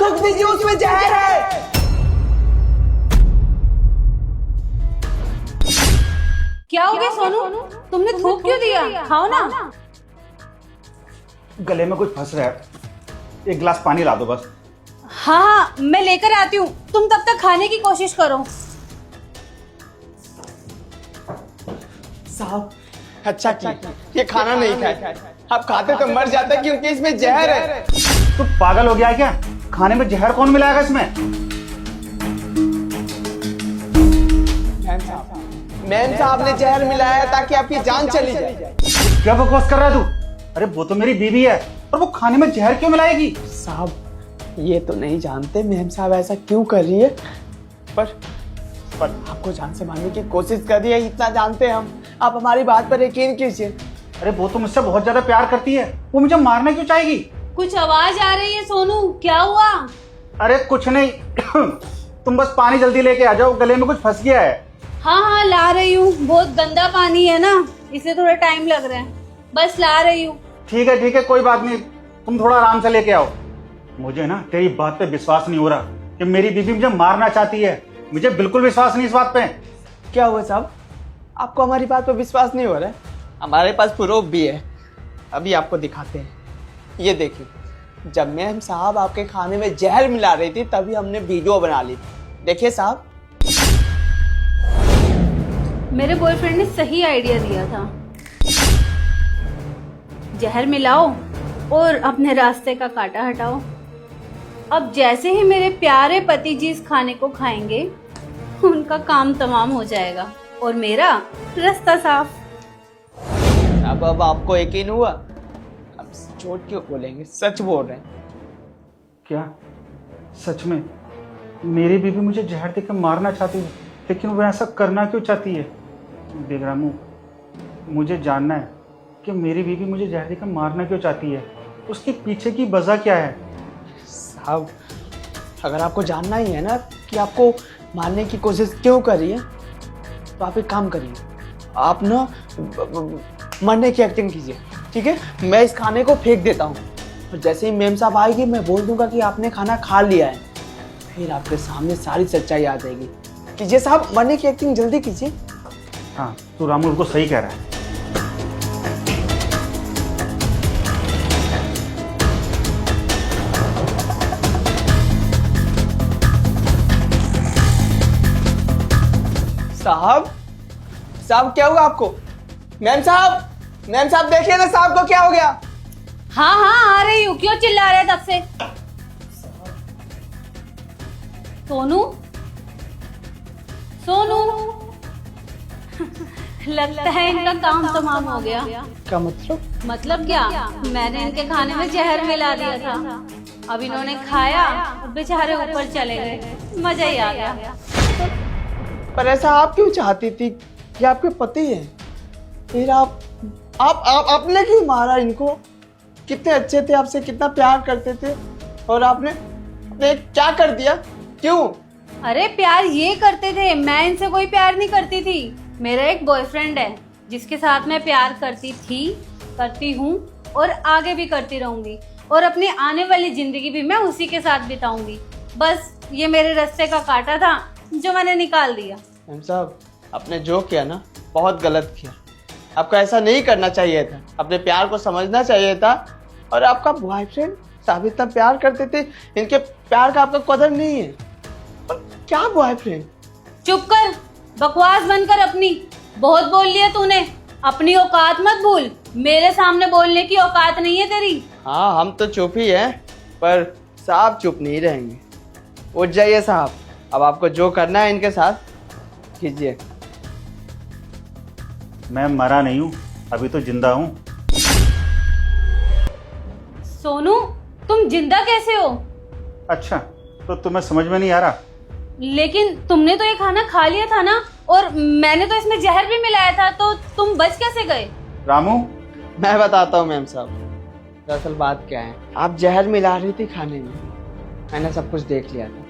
थूक दीजिए, उसमें जहर है। क्या हो गया सोनू, तुमने थूक क्यों दिया? खाओ ना। गले में कुछ फंस रहा है, एक गिलास पानी ला दो बस। हाँ, मैं लेकर आती हूँ, तुम तब तक खाने की कोशिश करो। साहब अच्छा की ये खाना नहीं खाए, आप खाते तो मर जाते क्योंकि इसमें जहर है। तू पागल हो गया है क्या? खाने में जहर कौन मिलाएगा इसमें? मैम साहब ने जहर मिलाया ताकि आपकी जान चली जाए। क्या बकवास कर रहा है तू? अरे वो तो मेरी बीवी है, और वो खाने में जहर क्यों मिलाएगी? साहब ये तो नहीं जानते मैम साहब ऐसा क्यों कर रही है, पर आपको जान से मारने की कोशिश कर रही है, इतना जानते हैं हम। आप हमारी बात पर यकीन कीजिए। अरे वो तो मुझसे बहुत ज्यादा प्यार करती है, वो मुझे मारना क्यों चाहेगी? कुछ आवाज आ रही है सोनू, क्या हुआ? अरे कुछ नहीं तुम बस पानी जल्दी लेके आ जाओ, गले में कुछ फंस गया है। हाँ ला रही हूँ, बहुत गंदा पानी है ना, इसलिए थोड़ा टाइम लग रहा है, बस ला रही हूँ। ठीक है कोई बात नहीं, तुम थोड़ा आराम से लेके आओ। मुझे ना तेरी बात पे विश्वास नहीं हो रहा कि मेरी बीवी मुझे मारना चाहती है। मुझे बिल्कुल विश्वास नहीं इस बात पे। क्या हुआ साहब, आपको हमारी बात पर विश्वास नहीं हो रहा है? हमारे पास प्रूफ भी है, अभी आपको दिखाते हैं। ये देखिए, जब मैम साहब आपके खाने में जहर मिला रही थी तभी हमने वीडियो बना ली। देखिए साहब, मेरे बॉयफ्रेंड ने सही आइडिया दिया था, जहर मिलाओ और अपने रास्ते का कांटा हटाओ। अब जैसे ही मेरे प्यारे पति जी इस खाने को खाएंगे, उनका काम तमाम हो जाएगा और मेरा रास्ता साफ। अब आपको यकीन हुआ? अब झूठ क्यों बोलेंगे, सच बोल रहे हैं। क्या सच में मेरी बीवी मुझे जहर देकर मारना चाहती है? लेकिन वो ऐसा करना क्यों चाहती है? बेगरामू, मुझे जानना है कि मेरी बीवी मुझे जहर देकर मारना क्यों चाहती है, उसके पीछे की वजह क्या है? साहब अगर आपको जानना ही है ना कि आपको मारने की कोशिश क्यों कर रही है, तो आप एक काम करिए, आप ना मरने की एक्टिंग कीजिए, ठीक है? मैं इस खाने को फेंक देता हूँ और जैसे ही मैम साहब आएगी मैं बोल दूंगा कि आपने खाना खा लिया है, फिर आपके सामने सारी सच्चाई आ जाएगी। कीजिए साहब, मरने की एक्टिंग जल्दी कीजिए। हाँ, तू रामू को सही कह रहा है। साहब क्या हुआ आपको? मैम साहब देखिए ना, साहब को क्या हो गया? हाँ आ रही हूँ, क्यों चिल्ला रहे तब से? सोनू लगता है इनका काम तमाम हो गया। क्या मतलब? मतलब क्या, मैंने इनके खाने में जहर मिला दिया था, अब इन्होंने खाया और बेचारे ऊपर चले गए, मजा ही आ गया। पर ऐसा आप क्यों चाहती थी? ये आपके पति हैं, फिर आपने क्यों मारा इनको? कितने अच्छे थे, आपसे कितना प्यार करते थे, और आपने क्या कर दिया? क्यों? अरे प्यार ये करते थे, मैं इनसे कोई प्यार नहीं करती थी। मेरा एक बॉयफ्रेंड है जिसके साथ मैं प्यार करती थी, करती हूँ और आगे भी करती रहूंगी, और अपनी आने वाली जिंदगी भी मैं उसी के साथ बिताऊंगी। बस ये मेरे रास्ते का कांटा था जो मैंने निकाल दिया। मैम साहब आपने जो किया ना बहुत गलत किया, आपको ऐसा नहीं करना चाहिए था, अपने प्यार को समझना चाहिए था। और आपका बॉयफ्रेंड साहब इतना प्यार करते थे, इनके प्यार का आपका कदर नहीं है। और क्या बॉयफ्रेंड? चुप कर, बकवास बंद कर अपनी, बहुत बोल लिया तूने, अपनी औकात मत भूल, मेरे सामने बोलने की औकात नहीं है तेरी। हाँ हम तो चुप ही हैं, पर साहब चुप नहीं रहेंगे। उठ जाइए साहब, अब आपको जो करना है इनके साथ कीजिए। मैं मरा नहीं हूँ, अभी तो जिंदा हूँ। सोनू तुम जिंदा कैसे हो? अच्छा, तो तुम्हें समझ में नहीं आ रहा? लेकिन तुमने तो ये खाना खा लिया था ना, और मैंने तो इसमें जहर भी मिलाया था, तो तुम बच कैसे गए? रामू, मैं बताता हूँ मैम साहब, दरअसल बात क्या है, आप जहर मिला रही थी खाने में, मैंने सब कुछ देख लिया था।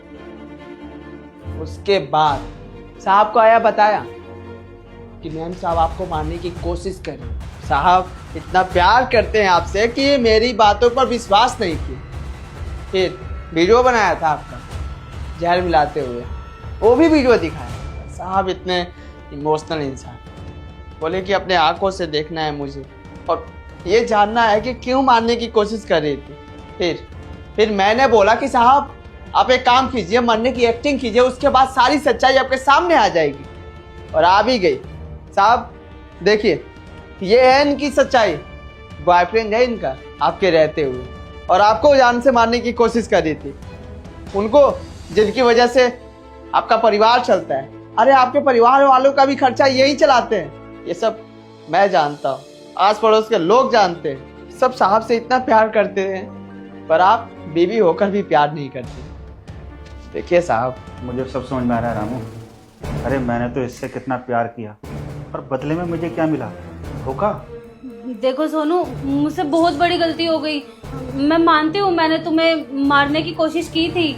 उसके बाद साहब को आया बताया कि मैम साहब आपको मारने की कोशिश कर रही। साहब इतना प्यार करते हैं आपसे कि ये मेरी बातों पर विश्वास नहीं किए, फिर वीडियो बनाया था आपका जहर मिलाते हुए, वो भी वीडियो दिखाया। साहब इतने इमोशनल इंसान, बोले कि अपने आंखों से देखना है मुझे और ये जानना है कि क्यों मारने की कोशिश कर रही थी। फिर मैंने बोला कि साहब आप एक काम कीजिए, मरने की एक्टिंग कीजिए, उसके बाद सारी सच्चाई आपके सामने आ जाएगी। और आ भी गई। साहब देखिए, ये है इनकी सच्चाई। बॉयफ्रेंड है इनका आपके रहते हुए, और आपको जान से मारने की कोशिश कर रही थी, उनको जिनकी वजह से आपका परिवार चलता है। अरे आपके परिवार वालों का भी खर्चा यही चलाते हैं। ये सब मैं जानता हूँ, आस पड़ोस के लोग जानते हैं। सब साहब से इतना प्यार करते हैं, पर आप बीवी होकर भी प्यार नहीं करते। देखिए साहब, मुझे सब समझ में आ रहा है रामू। अरे मैंने तो इससे कितना प्यार किया, और बदले में मुझे क्या मिला? धोखा। देखो सोनू, मुझसे बहुत बड़ी गलती हो गई। मैं मानती हूँ मैंने तुम्हें मारने की कोशिश की थी,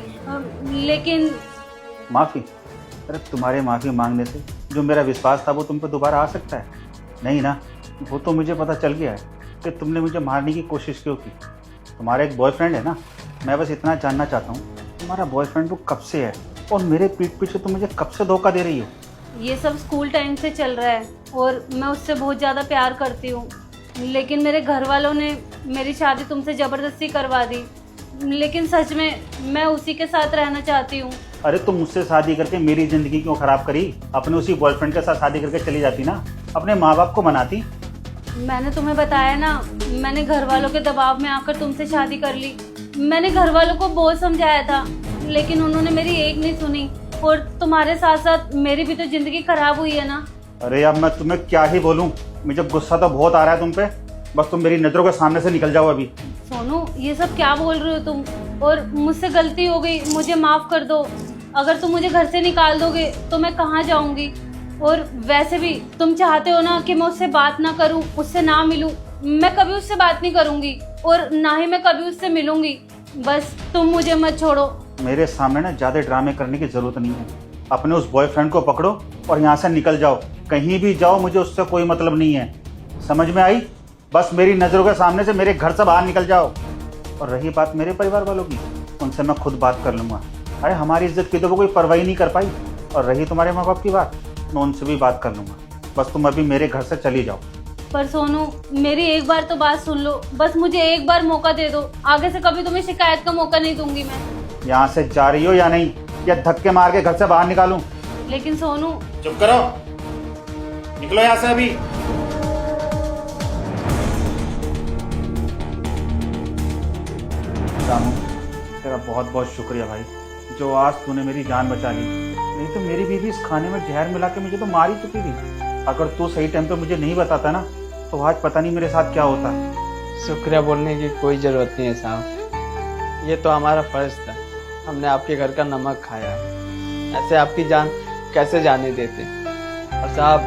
लेकिन माफ़ी? अरे तुम्हारे माफ़ी मांगने से जो मेरा विश्वास था वो तुम पे दोबारा आ सकता है? नहीं ना। वो तो मुझे पता चल गया है कि तुमने मुझे मारने की कोशिश क्यों की। तुम्हारा एक बॉयफ्रेंड है ना, मैं बस इतना जानना चाहता हूँ तुम्हारा बॉयफ्रेंड वो कब से है, और मेरे पीठ पीछे तुम मुझे कब से धोखा दे रही हो? ये सब स्कूल टाइम से चल रहा है और मैं उससे बहुत ज़्यादा प्यार करती हूँ, लेकिन मेरे घर वालों ने मेरी शादी तुमसे ज़बरदस्ती करवा दी। लेकिन सच में मैं उसी के साथ रहना चाहती हूँ। अरे तुम मुझसे शादी करके मेरी ज़िंदगी क्यों ख़राब करी? अपने उसी बॉयफ्रेंड के साथ शादी करके चली जाती ना, अपने माँ बाप को मनाती। मैंने तुम्हें बताया ना, मैंने घर वालों के दबाव में आकर तुमसे शादी कर ली। मैंने घर वालों को बहुत समझाया था, लेकिन उन्होंने मेरी एक नहीं सुनी, और तुम्हारे साथ साथ मेरी भी तो ज़िंदगी खराब हुई है ना। अरे अब मैं तुम्हें क्या ही बोलूँ, मुझे गुस्सा तो बहुत आ रहा है तुम पे। बस तुम मेरी नज़रों के सामने से निकल जाओ अभी। सोनू, ये सब क्या बोल रहे हो तुम? और मुझसे गलती हो गई, मुझे माफ़ कर दो। अगर तुम मुझे घर से निकाल दोगे तो मैं कहाँ जाऊँगी? और वैसे भी तुम चाहते हो ना कि मैं उससे बात ना करूँ, उससे ना मिलूँ। मैं कभी उससे बात नहीं करूँगी और ना ही मैं कभी उससे मिलूँगी। बस तुम मुझे मत छोड़ो। मेरे सामने ना ज़्यादा ड्रामे करने की ज़रूरत नहीं है। अपने उस बॉयफ्रेंड को पकड़ो और यहाँ से निकल जाओ। कहीं भी जाओ, मुझे उससे कोई मतलब नहीं है। समझ में आई? बस मेरी नज़रों के सामने से मेरे घर से बाहर निकल जाओ। और रही बात मेरे परिवार वालों की, उनसे मैं खुद बात कर लूँगा। अरे हमारी इज्जत की तो वो कोई परवाह ही नहीं कर पाई। और रही तुम्हारे माँ बाप की बात, मैं उनसे भी बात कर लूँगा। बस तुम अभी मेरे घर से चली जाओ। पर सोनू, मेरी एक बार तो बात सुन लो। बस मुझे एक बार मौका दे दो। आगे से कभी तुम्हें शिकायत का मौका नहीं दूंगी मैं। यहाँ से जा रही हो या नहीं, या धक्के मार के घर से बाहर निकालूं? लेकिन सोनू। चुप करो, निकलो यहाँ से अभी। रामू, तेरा बहुत बहुत शुक्रिया भाई, जो आज तूने मेरी जान बचा ली। नहीं तो मेरी बीवी इस खाने में जहर मिला के मुझे तो मार ही चुकी थी। अगर तू सही टाइम पे मुझे नहीं बताता ना, तो आज पता नहीं मेरे साथ क्या होता। शुक्रिया बोलने की कोई ज़रूरत नहीं है साहब, ये तो हमारा फ़र्ज़ था। हमने आपके घर का नमक खाया, ऐसे आपकी जान कैसे जाने देते। और साहब,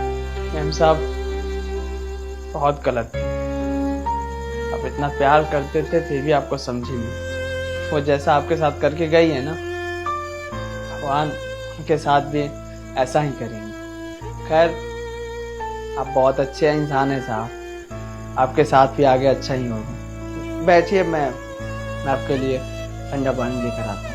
मैम साहब बहुत गलत थे। आप इतना प्यार करते थे फिर भी आपको समझी नहीं। वो जैसा आपके साथ करके गई है ना, भगवान उनके साथ भी ऐसा ही करेंगे। खैर, आप बहुत अच्छे इंसान हैं साहब, आपके साथ भी आगे अच्छा ही होगा। बैठिए, मैं आपके लिए ठंडा पानी लेकर आता हूँ।